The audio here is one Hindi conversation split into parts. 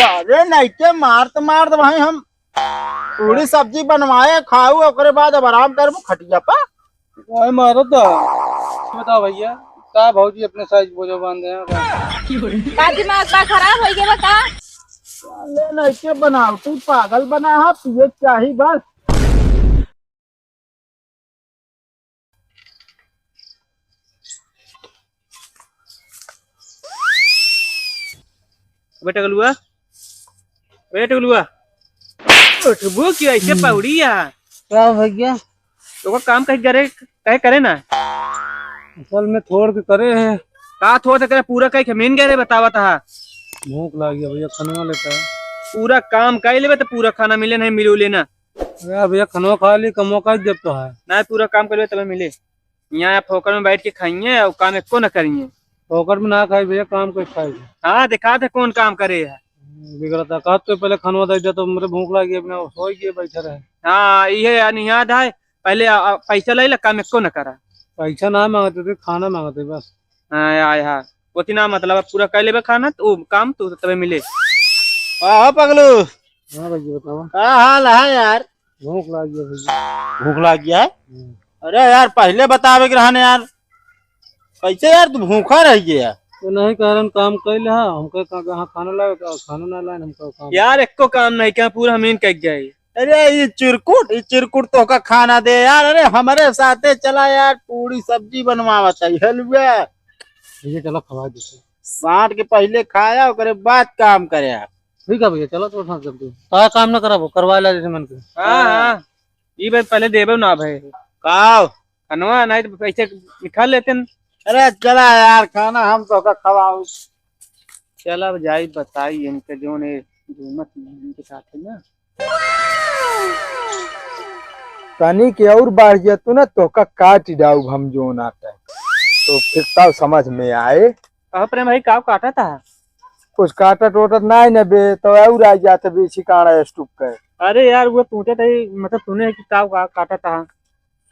अरे नहीं के मार भाई हम पूरी सब्जी बनवाए खाऊ ओकरे बाद अब आराम कर खटिया पा मारो तो बताओ भैया का भौजी अपने साइज बोझो बांधे हैं का दिमाग बा खराब हो गया का? अरे नहीं के बनाओ तू पागल बना है पिए चाहिए बस। बेटा गलुआ उठबो क्यों ऐसे पौड़ी यार? क्या भैया तो का काम कहीं करे ना असल में थोड़ के करे हैं। का थोड़ा करे पूरा कहीं मेन गए बतावा था। भूख लग गया भैया खाना लेता है। पूरा काम कर लेबे तो पूरा खाना मिले नहीं मिलो लेना यार भैया खाना खा ली कमो का जब तो है ना पूरा काम कर तब मिले। यहाँ फोकर में बैठ के खाइए और काम एको न करिए। फोकर में ना खाई भैया काम को खाई। हाँ दिखा दे कौन काम करे है। बिगड़ता का तो पहले खाना दे दे तो मेरे भूख लगी अपने सो गए बैठे रहे। हाँ ये याद है पहले पैसा ले काम एको न करा। पैसा ना मांगते थे खाना मांगते बस। हाँ यार उतना मतलब पूरा कर लेबे खाना तो काम तो तब मिले। हाँ पगलू हाँ भैया बताओ क्या हाल है यार? भूख लग गया भैया। भूख लग गया है? अरे यार पहले बतावे के रहने यार कैसे यार तू भूखा रह गया? तो नहीं कह रहे काम कर ले हमको खाना लाए खाना ना लाए हमको काम यार एको काम नहीं क्या पूरा हमीन कह गया। अरे ये चिरकुट तो का खाना दे यार। अरे हमारे साथे चला यार पूरी सब्जी बनवावा चाहिए हलवा भैया चलो खवा दीजिए। बांट के पहले खाया ओकरे बाद काम करे आप। ठीक है भैया चलो तो का काम ना करा करवा ला जैसे मन के। हाँ ये बात पहले देबे ना भाई काव खनवा नहीं तो पैसे निकाल लेते न। अरे चला यार खाना हम तो का खवाऊ। चल अब जाई बताई इनके जो ने मत के साथ है ना तनी के और बढ़ गया तू ना तो का काट डाऊ हम जो नाता तो फिर तब समझ में आए। कहा प्रेम भाई काव काटा था। कुछ काटत वोटत नहीं न बे तो और आ जाते बेची काड़ा स्टूप कर। अरे यार वो पूछे थे मतलब तूने कि काव काटा था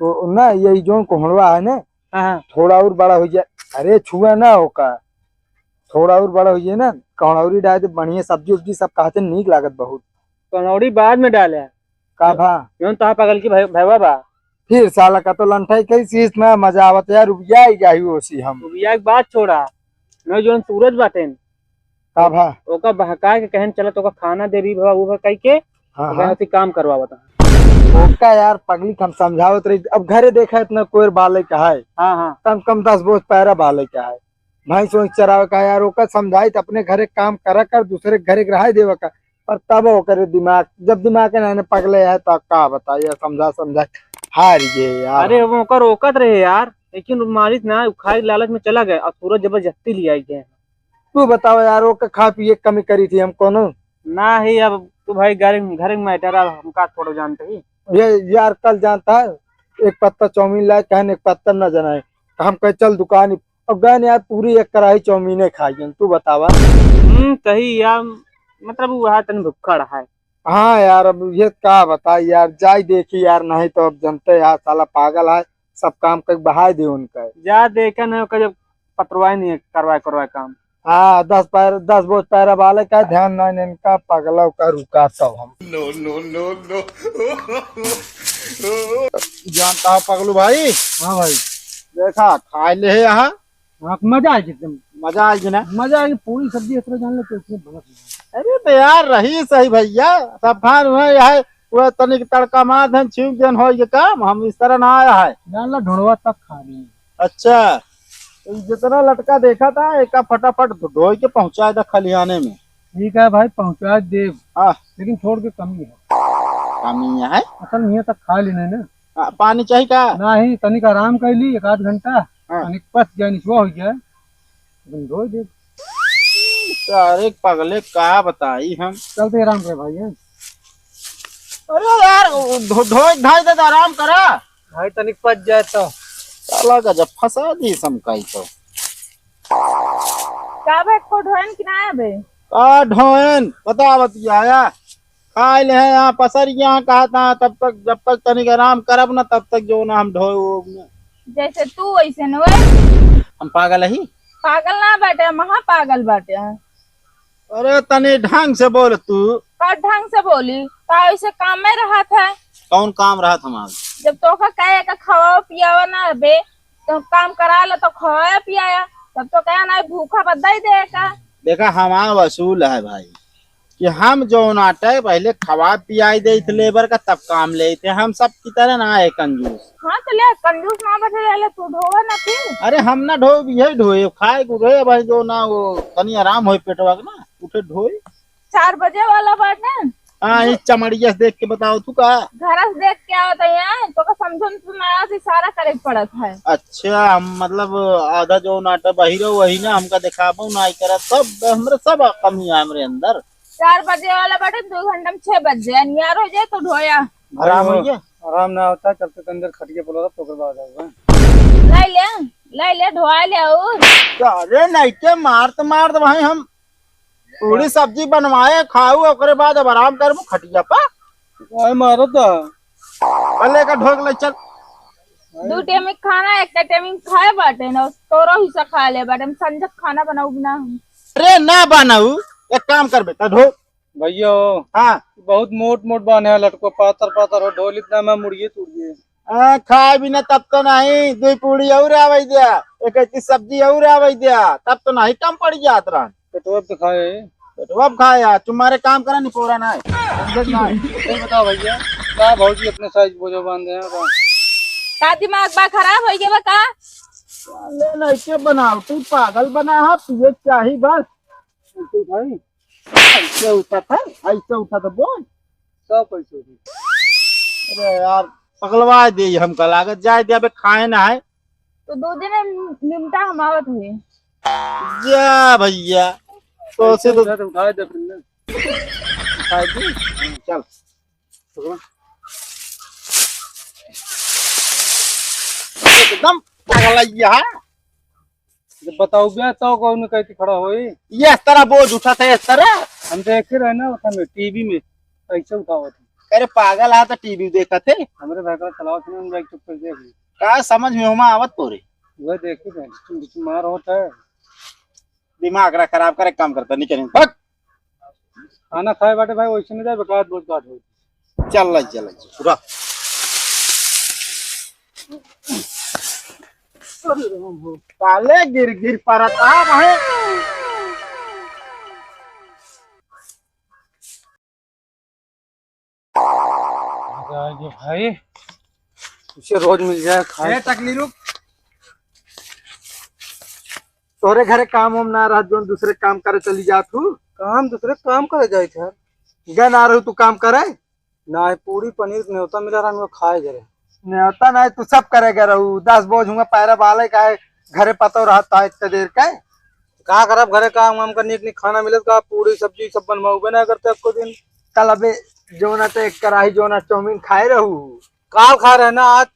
तो ना यही जो कोहड़वा है ना हाँ थोड़ा और बड़ा हो जाए। अरे छुआ ना होका थोड़ा और बड़ा हो जाए ना कौड़ी डाल दे बढ़िया सब्जी उब्जी सब कहते नीक लागत बहुत। कनौड़ी बाद में डाले का भा क्यों तो पागल की भाई बा फिर साला का तो लंठाई कई चीज में मजा आवत यार रुपया ही जाही ओसी हम भैया एक बात छोड़ा मैं जो सूरज बाटेन का भा ओका बहका के कहन चला तो का खाना दे रही भवा वो कह के हाँ हाँ काम करवा बता। ओका यार पगली हम समझावत रही अब घरे देखा इतना कोई बाले का है। हाँ हाँ कम कम 10 बोझ पैरा बाले का है भाई सोच चरावे का यार ओका समझाई तो अपने घरे काम करा कर दूसरे घरे रहा देवे का पर तब वो करे दिमाग जब दिमाग के ना पगले है तो का बताइए समझा हार गए यार। अरे वो का रोकत रहे यार लेकिन मालिक ना खाई लालच में चला गया और सूरज जबरदस्ती ले आई गए। तू बताओ यार वो खा पिए कमी करी थी हम कोनो ना ही अब तू भाई घर में मैटर हम का थोड़ा जानते ही ये यार कल जानता है एक पत्ता चाउमीन लाए कहने एक पत्ता न जनाए हम कहे चल दुकान अब गए यार पूरी एक कढ़ाई चाउमीन खाई तू बतावा। सही यार मतलब वह तन भुक्खा रहा है। हाँ यार अब ये क्या बता यार जाई देखी यार नहीं तो अब जनते यार साला पागल है सब काम कर बहा दे उनका जा देखा ना जब पतरवाई नहीं करवाए काम। हाँ 10 बोझ पैरा वाले का ध्यान नहीं इनका पगला का रुका तो हम नो जानता हूँ पगलू भाई। हाँ भाई देखा खा ले यहाँ मजा आएगी एकदम मजा आएगी ना मजा आएगी पूरी सब्जी इतना जान लेते उसमें भनक नहीं। अरे तो यार रही सही भैया सब खान हुए है वो तनिक तड़का मार धन छिप जन हो ये काम हम इस तरह ना आया है जान ला ढोड़वा तक खा रही है। अच्छा तो जितना लटका देखा था एक फटाफट धो के पहुंचा था खलियाने में। ठीक है भाई पहुंचा दे लेकिन थोड़ के कमी है कमी है असल में तक खा लेने ना पानी चाहिए का ना ही तनिक आराम कर ली 1 आध घंटा तनिक पस जाए निचवा हो गया धो दे। अरे पगले का बताई हम चलते आराम कर भाई है। अरे यार धो ढाई दे आराम करा भाई तनिक पच जाए तो साला गजब फंसा दी समकाई तो का बे को ढोन कि ना बे का ढोन पता बतियाया खा ले है यहाँ पसर यहाँ कहा था तब तक जब तक तनिक आराम करब ना तब तक जो ना हम ढोए जैसे तू वैसे न वे हम पागल ही पागल ना बाटे महा पागल बाटे अरे तनी ढंग से बोल तू। का ढंग से बोली का ऐसे काम में रहा था। कौन काम रहा हमारा? जब तो का कहे का खवाओ पियावा ना बे तो काम करा ला तो खवाया पियाया तब तो कहे ना भूखा बद्दा ही देगा। देखा हमारा वसूल है भाई कि हम जो नाटे पहले खवा पियाई दे लेबर का तब काम ले थे। हम सब की तरह ना है कंजूस। हाँ तो ले कंजूस ना बैठे ले तू ढोवा ना फिर। अरे हम ना ढो यही ढोए खाए को ढोए भाई जो ना वो तनी आराम हो पेटवा के ना उठे ढोए। 4 बजे वाला बाटे। हाँ इस चमड़िया से देख के बताओ तू का। घर से देख के आवत है तो का समझो तू नया से सारा करे पड़त है। अच्छा हम मतलब आधा जो नाटा बहिरो वही ना हमका दिखाबो ना करा सब हमरे सब कमी है हमरे अंदर। 4 बजे वाला बाटे 2 घंटा में 6 बज जाए नियार हो जाए तो ढोया। आराम हो गया। आराम ना होता जब तक अंदर खटिया बोला तो बाद आऊंगा। ले ले ढोआ ले अरे नहीं के मार भाई हम पूरी सब्जी बनवाए खाऊ ओकरे बाद अब आराम करबो खटिया पर। ओए मारो तो पहले का ढोक ले चल। 2 टाइम खाना एक टाइम खाए बाटे ना तोरो हिस्सा खा ले बाटे। हम संजक खाना बनाऊ बिना। अरे ना बनाऊ एक काम कर बेटा ढो। भैया हाँ बहुत मोट बांधे है लटको पातर हो ढोल इतना में मुड़िए टूटिए। खाए बिना तब तो नहीं 2 पूड़ी और आवे दिया एक ऐसी सब्जी और आवे दिया तब तो नहीं कम पड़ जात रहा। पेटवा तो खाए तो अब खाया तुम्हारे काम करा नहीं पूरा ना नहीं बताओ भैया क्या भौजी अपने साइज बोझो बांधे हैं का दिमाग बा खराब हो गया का। नहीं के बनाओ तू पागल बना है पिए चाहिए बस। तो भाई ऐसे उठा था बोल सब पैसे अरे यार पगलवा दे हमका लागत जाए दे अबे खाए ना है तो 2 दिन निमटा हम आवत हुए। जा भैया तो से तो उठाए दे फिर खाए दी चल एकदम पगलैया है। जब बताओ बे तो कौन कहती खड़ा होई। ये इस तरह बोझ उठा था इस तरह। हम देखे रहे ना उसमें टीवी में ऐसे उठावत अरे पागल है तो टीवी देखा थे हमरे भाई का चलाओ सुन हम चुप कर देख ली का समझ में हुआ आवत तोरे वह देखी रहे मार होता है। दिमाग रहा खराब करे काम करता नहीं करें भाग। खाना खाए बाटे भाई वैसे नहीं जाए बेकार बहुत बात हो। चल पूरा काले गिर परता भाई। भाई उसे रोज मिल जाए खाए टकली रुक तोरे घरे काम वाम ना रहा जो दूसरे काम करे चली जा तू। काम दूसरे काम करे जाए थे गन आ रही तू काम करे ना पूरी पनीर न्योता मिला रहा खाए जरे नहीं नहीं तू सब करेगा रहू 10 बोझ हूँ पैरा बाले का है घरे पतो रहता है इतने देर का कहा खराब घरे काम वाम करने के खाना मिले का पूरी सब्जी सब बनवाऊ ना करते आपको दिन कल अबे जो ना तो एक कढ़ाई जो ना चाउमीन खाए रहू काल खा रहे ना आज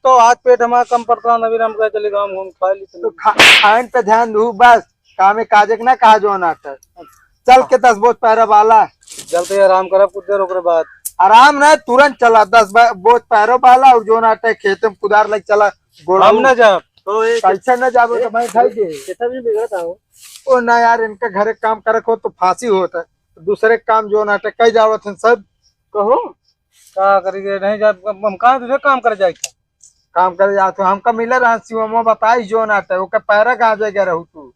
पेट हमारा कम पड़ता नवीन हम कहे चले गाँव घूम खा ली तो खान पे ध्यान दू बस काम काजे ना कहा जो ना चल के 10 बोझ पैरा वाला जब तो आराम करा कुछ देर ओकरे बाद आराम ना तुरंत चला 10 बोझ पैरो वाला और जो ना खेत में कुदार लग चला गोड़ा हम ना जा तो कैसे न जाबो तो मैं खाई दे कैसा भी बिगड़ता हो ओ ना यार इनके घरे काम करे को तो फांसी होता है दूसरे काम जो ना कई जावत है सब कहो क्या करेंगे नहीं जा हम कहाँ दूसरे काम कर जाए काम करे जाते हमका मिले रहा शिवमो बताई जो ना ओके पैरा कहाँ जगह रहू तू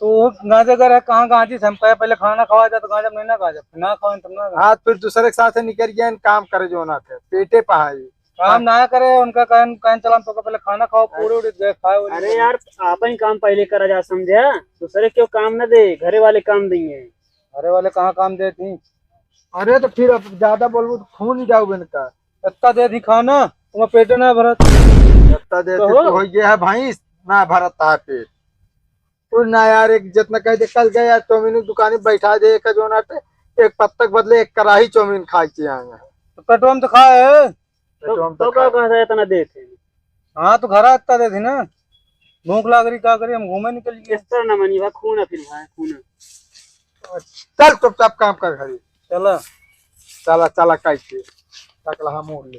तो गांजे घर है कहाँ गांजी हम पहले खाना खवा जाए तो गांजा नहीं ना खा जाए ना खाओ तब ना हाँ फिर दूसरे के साथ निकल गया काम करे जो ना पेटे पहाई काम ना करे उनका कहन चला तो पहले खाना खाओ पूरे उड़े खाओ। अरे यार आप ही काम पहले करा जा समझा दूसरे क्यों काम न दे घरे वाले काम देंगे। घरे वाले कहाँ काम देती अरे तो फिर अब ज्यादा बोलबो तो खून ही जाओगे इनका इतना दे दी खाना तुम्हें पेट ना भरत इतना दे हो गया है भाई ना भरत है पेट तो ना यार एक जितना कह दे कल गया चाउमीन दुकान बैठा दे एक जो ना एक पत्तक बदले एक कढ़ाई चाउमीन खा के आएंगे तो पेटवा में तो खाए तो क्या कहता है इतना देते हाँ तो घर इतना दे थी ना भूख लाग रही क्या करी हम घूमे निकल गए इस तरह न मनी खून फिर भाई खून चल चुपचाप काम कर घड़ी चला चला चला कैसे तकला हम मोड़ ले